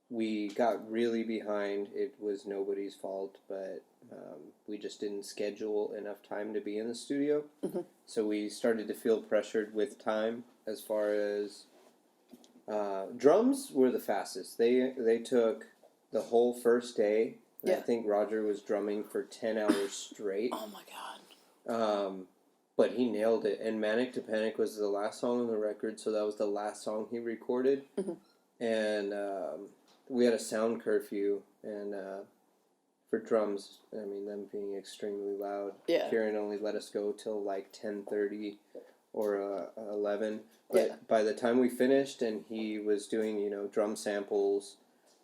we got really behind. It was nobody's fault, but we just didn't schedule enough time to be in the studio. Mm-hmm. So we started to feel pressured with time. As far as drums were the fastest. They took the whole first day. And I think Roger was drumming for 10 hours straight. Oh my god. But he nailed it. And Manic to Panic was the last song on the record, so that was the last song he recorded. Mm-hmm. And we had a sound curfew, and for drums, I mean, them being extremely loud. Yeah. Kieran only let us go till 10:30 or 11. But by the time we finished and he was doing, drum samples,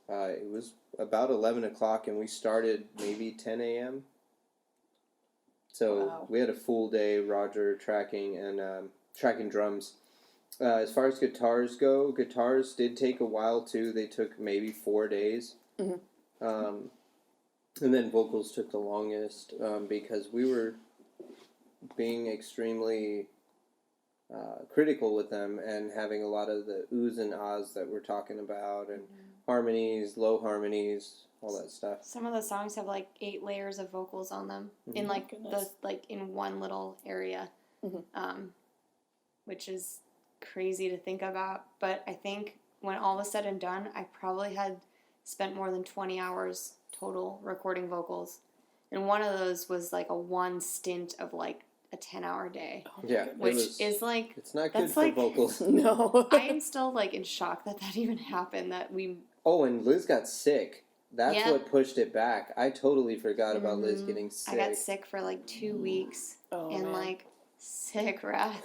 it was about 11 o'clock, and we started maybe 10 a.m. So we had a full day, Roger tracking and tracking drums. As far as guitars go, guitars did take a while too. They took maybe 4 days. Mm-hmm. And then vocals took the longest because we were being extremely critical with them and having a lot of the oohs and ahs that we're talking about, and harmonies, low harmonies, all that stuff. Some of the songs have 8 layers of vocals on them in in one little area, which is crazy to think about. But I think when all was said and done, I probably had spent more than 20 hours total recording vocals, and one of those was a one stint of a 10-hour day. Yeah, which is it's not good for vocals. No. I am still in shock that even happened. That we. Oh, and Liz got sick. That's what pushed it back. I totally forgot about Liz getting sick. I got sick for 2 weeks and sick Raz.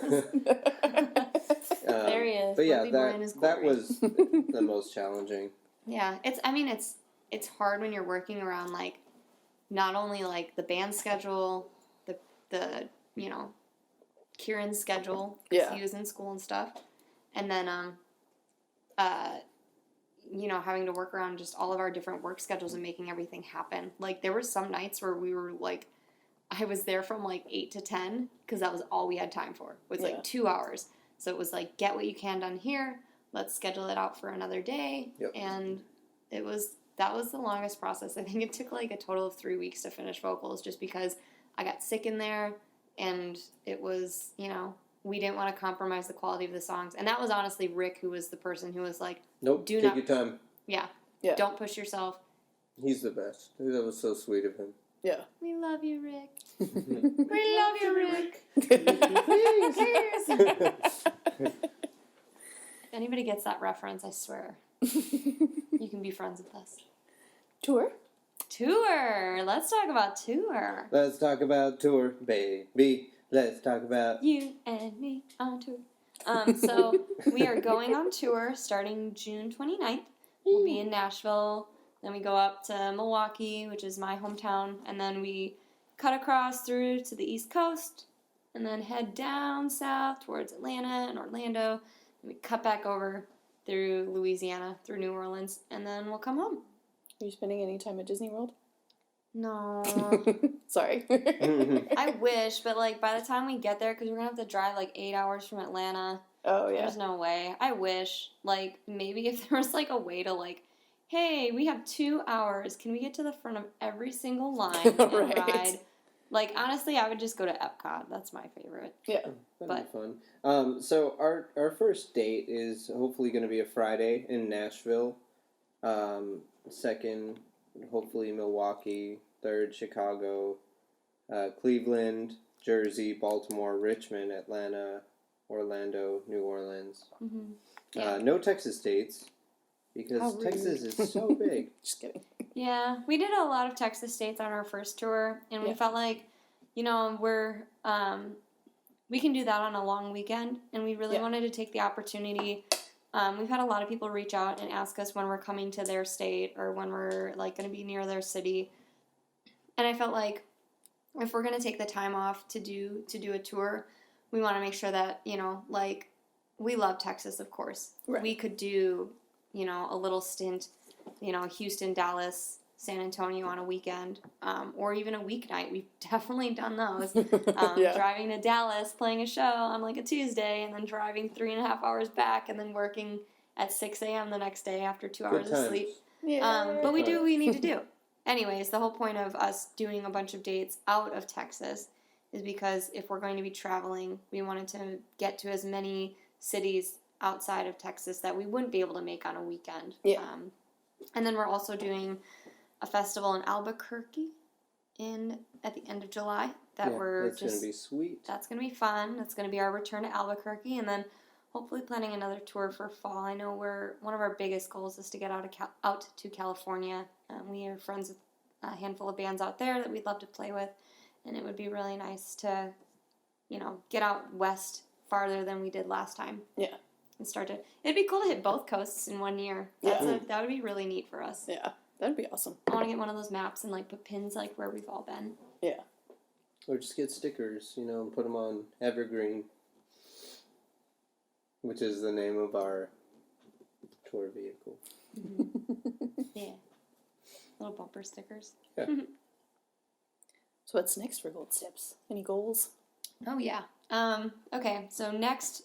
There he is. But yeah, that was the most challenging. Yeah, it's hard when you're working around not only the band schedule, the Kieran's schedule, because he was in school and stuff, and then having to work around just all of our different work schedules and making everything happen. There were some nights where we were I was there from 8 to 10 because that was all we had time for. It was 2 hours. So it was get what you can done here. Let's schedule it out for another day. Yep. And that was the longest process. I think it took a total of 3 weeks to finish vocals, just because I got sick in there, and it was, we didn't want to compromise the quality of the songs. And that was honestly Rick, who was the person who was nope, take your time. Yeah. Don't push yourself. He's the best. That was so sweet of him. Yeah. We love you, Rick. We love you, Rick. Please. If anybody gets that reference, I swear, you can be friends with us. Tour. Let's talk about tour. Let's talk about tour, baby. Let's talk about you and me on tour. So we are going on tour starting June 29th. We'll be in Nashville. Then we go up to Milwaukee, which is my hometown. And then we cut across through to the East Coast. And then head down south towards Atlanta and Orlando. And we cut back over through Louisiana, through New Orleans. And then we'll come home. Are you spending any time at Disney World? No. Sorry. I wish, but like by the time we get there, because we're gonna have to drive like 8 hours from Atlanta. Oh, yeah. There's no way. I wish, like, maybe if there was like a way to like, hey, we have 2 hours. Can we get to the front of every single line and Right. ride? Like, honestly, I would just go to Epcot. That's my favorite. Yeah. That'd be fun. So our first date is hopefully going to be a Friday in Nashville. Second, hopefully Milwaukee. Third, Chicago. Cleveland, Jersey, Baltimore, Richmond, Atlanta, Orlando, New Orleans. Mm-hmm. Yeah. No Texas dates because How rude. Texas is so big. Just kidding. Yeah, we did a lot of Texas states on our first tour, and we felt like, you know, we can do that on a long weekend, and we really wanted to take the opportunity. We've had a lot of people reach out and ask us when we're coming to their state or when we're like going to be near their city, and I felt like if we're going to take the time off to do a tour, we want to make sure that, you know, like, we love Texas, of course. Right. We could do, you know, a little stint, you know, Houston, Dallas, San Antonio on a weekend, or even a weeknight. We've definitely done those. Driving to Dallas, playing a show on like a Tuesday, and then driving 3.5 hours back, and then working at 6 a.m. the next day after 2 hours of sleep. Yeah. But we do what we need to do. Anyways, the whole point of us doing a bunch of dates out of Texas is because if we're going to be traveling, we wanted to get to as many cities outside of Texas that we wouldn't be able to make on a weekend. Yeah. And then we're also doing a festival in Albuquerque at the end of July. That's going to be sweet. That's going to be fun. That's going to be our return to Albuquerque, and then hopefully planning another tour for fall. I know one of our biggest goals is to get out to California. We are friends with a handful of bands out there that we'd love to play with, and it would be really nice to, you know, get out west farther than we did last time. Yeah. And it'd be cool to hit both coasts in 1 year. That would be really neat for us. Yeah, that'd be awesome. I want to get one of those maps and like put pins like where we've all been. Yeah. Or just get stickers, you know, and put them on Evergreen, which is the name of our tour vehicle. Mm-hmm. Yeah. Little bumper stickers. Yeah. So what's next for Gold Steps? Any goals? Oh, yeah. Okay, so next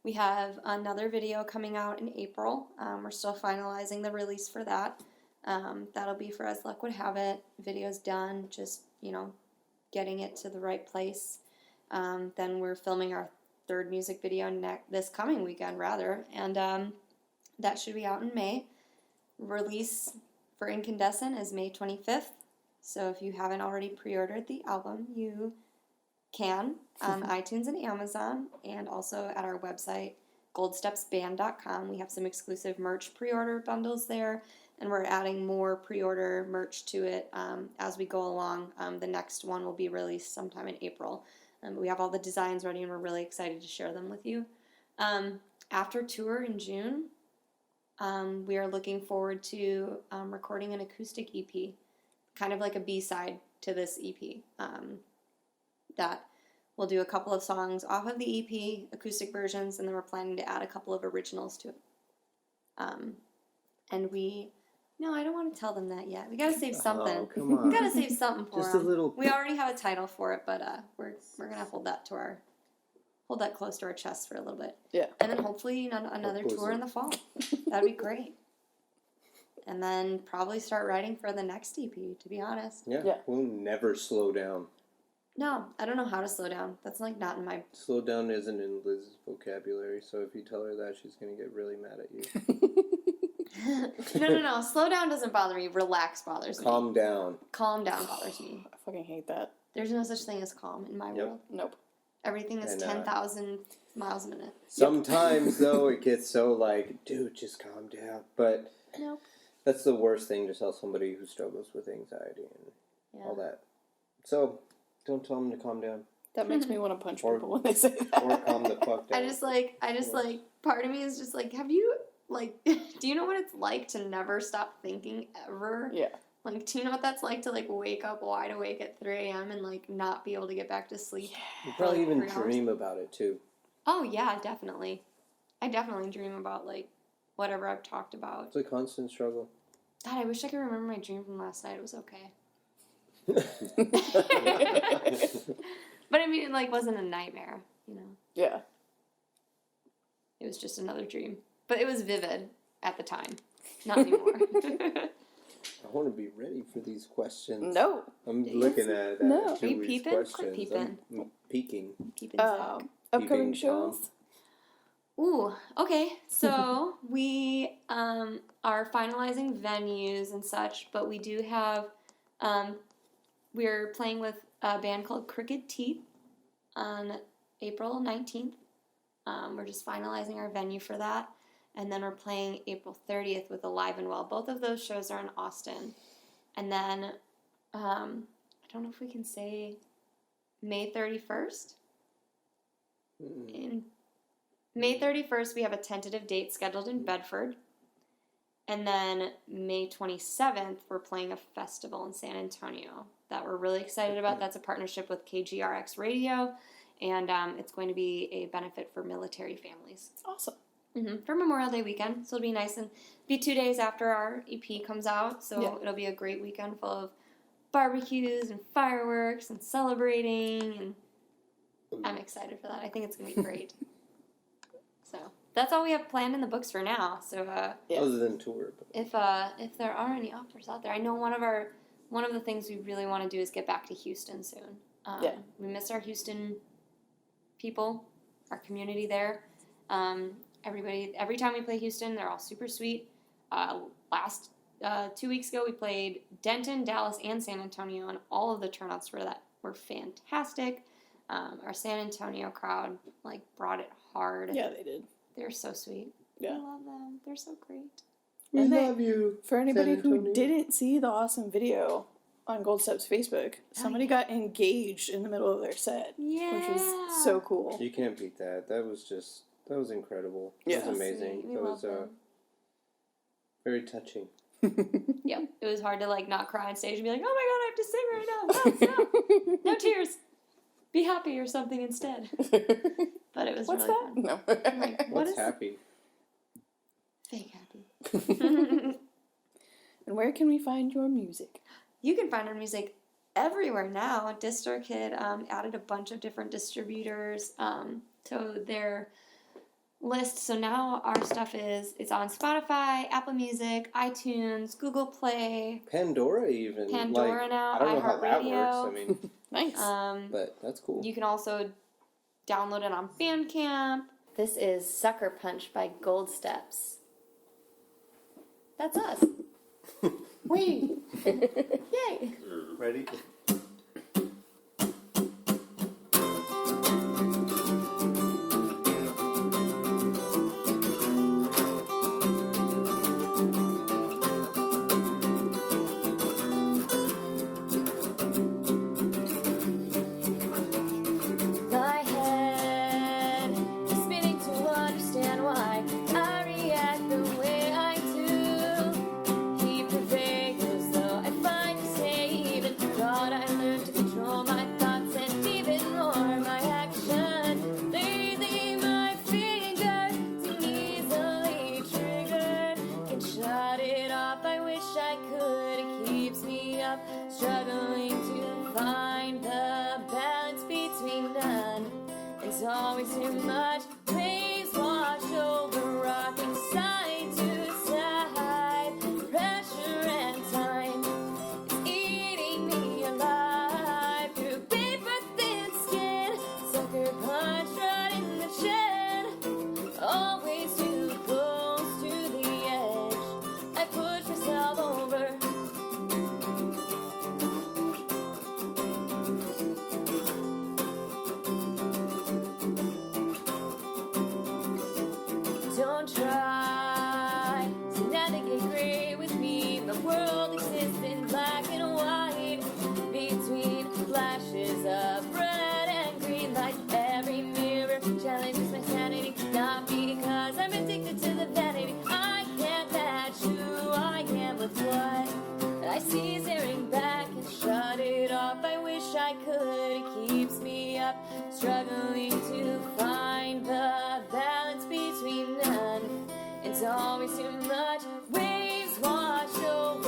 we have another video coming out in April. We're still finalizing the release for that. That'll be for As Luck Would Have It. Video's done, just, you know, getting it to the right place. Then we're filming our third music video this coming weekend, rather, and that should be out in May. Release for Incandescent is May 25th, so if you haven't already pre-ordered the album, you can on iTunes and Amazon, and also at our website, goldstepsband.com. We have some exclusive merch pre-order bundles there, and we're adding more pre-order merch to it as we go along. The next one will be released sometime in April. We have all the designs ready, and we're really excited to share them with you. After tour in June, we are looking forward to recording an acoustic EP, kind of like a B-side to this EP. That we'll do a couple of songs off of the EP, acoustic versions, and then we're planning to add a couple of originals to it. No, I don't want to tell them that yet. We gotta save something. Oh, come on. We gotta save something for Just them. a little. We already have a title for it, but we're gonna hold that close to our chest for a little bit. Yeah. And then hopefully another tour in the fall. That'd be great. And then probably start writing for the next EP, to be honest. Yeah. We'll never slow down. No, I don't know how to slow down. That's like not in my... Slow down isn't in Liz's vocabulary, so if you tell her that, she's going to get really mad at you. No. Slow down doesn't bother me. Relax bothers me. Calm down. Calm down bothers me. I fucking hate that. There's no such thing as calm in my world. Nope. Everything is 10,000 miles a minute. Sometimes, though, it gets so like, dude, just calm down. But Nope. that's the worst thing to tell somebody who struggles with anxiety and all that. So, don't tell them to calm down. That makes me want to punch people when they say that. Or calm the fuck down. I just like, part of me is just like, have you, like, do you know what it's like to never stop thinking ever? Yeah. Like, do you know what that's like to, like, wake up wide awake at 3 a.m. and, like, not be able to get back to sleep? You probably even 3 hours? dream about it, too. Oh, yeah, definitely. I definitely dream about, like, whatever I've talked about. It's a constant struggle. God, I wish I could remember my dream from last night. It was okay. But I mean, it, like, wasn't a nightmare, you know? Yeah. It was just another dream. But it was vivid at the time. Not anymore. I want to be ready for these questions. No. I'm looking at No. Are you Julie's peeping? questions. Quit peeping. I'm peeking. Keeping Zach. Upcoming Peeping Tom. shows. Ooh, okay. So we are finalizing venues and such, but we do have, we're playing with a band called Crooked Teeth on April 19th. We're just finalizing our venue for that. And then we're playing April 30th with Alive and Well. Both of those shows are in Austin. And then, I don't know if we can say May 31st. In May 31st, we have a tentative date scheduled in Bedford. And then May 27th, we're playing a festival in San Antonio that we're really excited about. That's a partnership with KGRX Radio. And it's going to be a benefit for military families. Awesome. For Memorial Day weekend. So it'll be nice and be 2 days after our EP comes out. So Yeah. it'll be a great weekend full of barbecues and fireworks and celebrating. And I'm excited for that. I think it's going to be great. So that's all we have planned in the books for now. So Yeah. Other than tour. But if there are any offers out there, I know one of the things we really want to do is get back to Houston soon. Yeah. We miss our Houston people, our community there. Everybody, every time we play Houston, they're all super sweet. Last 2 weeks ago, we played Denton, Dallas, and San Antonio, and all of the turnouts for that were fantastic. Our San Antonio crowd brought it hard. Yeah, they did. They're so sweet. Yeah. I love them. They're so great. we And love you. For anybody San who Antonio. didn't see the awesome video on Gold Steps Facebook, somebody got engaged in the middle of their set, Yeah. which was so cool. You can't beat that. That was incredible. Yeah. That was amazing. We That love was them. very touching. Yep. It was hard to not cry on stage and be like, oh my god, I have to sing right now. No, no tears. Be happy or something instead. But it was What's really that? fun. No. I'm like, what What's is happy? fake happy? And where can we find your music? You can find our music everywhere now. DistroKid added a bunch of different distributors to their list. So now our stuff it's on Spotify, Apple Music, iTunes, Google Play, Pandora even. Pandora now, I don't know how that iHeartRadio. works. I mean, Nice. but that's cool. You can also download it on Bandcamp. This is Sucker Punch by Gold Steps. That's us. Wait. Yay! Ready? My head is spinning to understand why I react the way I do. Keep it vague as though I find you saving. Thought I learned to control my thoughts and even more my action. Lately my finger too easily triggered. Can shut it off. I wish I could. It keeps me up, struggling to find the balance between none. It's always too much. Waves wash over, rocking side to side. Pressure and time is eating me alive. Through paper thin skin, sucker punch right in the chin. Always too close to the edge. I push myself over. Don't try to navigate gray with me. My world exists in black and white, between flashes of red and green light. Every mirror challenges my sanity, not because I'm addicted to the vanity. I can't match who I am with what I see staring back and shut it off. I wish I could. It keeps me up, struggling to find the balance between none. It's always too much. Waves wash over.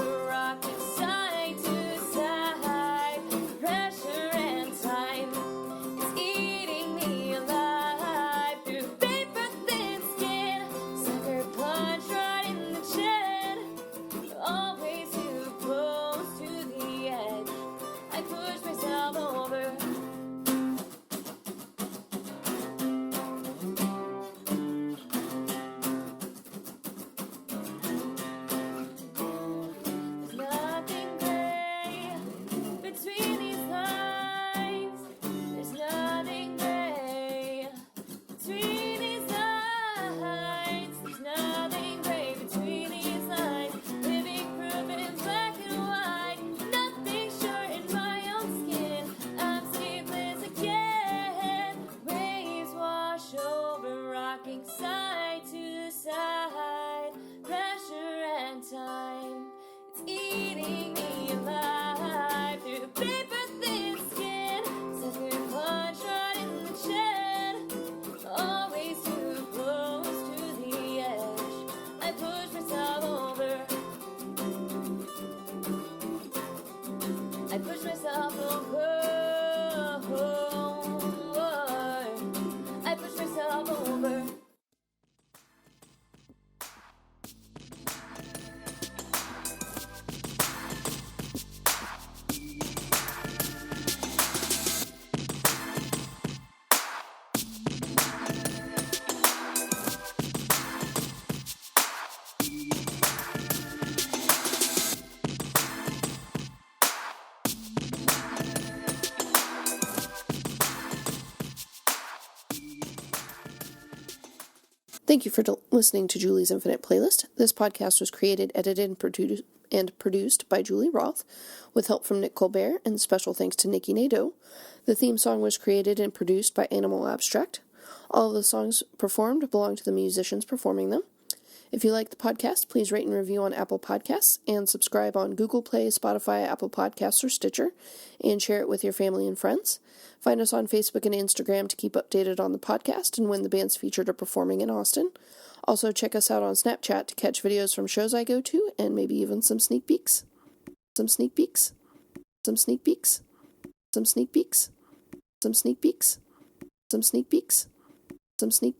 Thank you for listening to Julie's Infinite Playlist. This podcast was created, edited, and produced by Julie Roth, with help from Nick Colbert, and special thanks to Nikki Nadeau. The theme song was created and produced by Animal Abstract. All of the songs performed belong to the musicians performing them. If you like the podcast, please rate and review on Apple Podcasts and subscribe on Google Play, Spotify, Apple Podcasts, or Stitcher, and share it with your family and friends. Find us on Facebook and Instagram to keep updated on the podcast and when the bands featured are performing in Austin. Also, check us out on Snapchat to catch videos from shows I go to and maybe even some sneak peeks. Some sneak peeks. Some sneak peeks. Some sneak peeks. Some sneak peeks. Some sneak peeks. Some sneak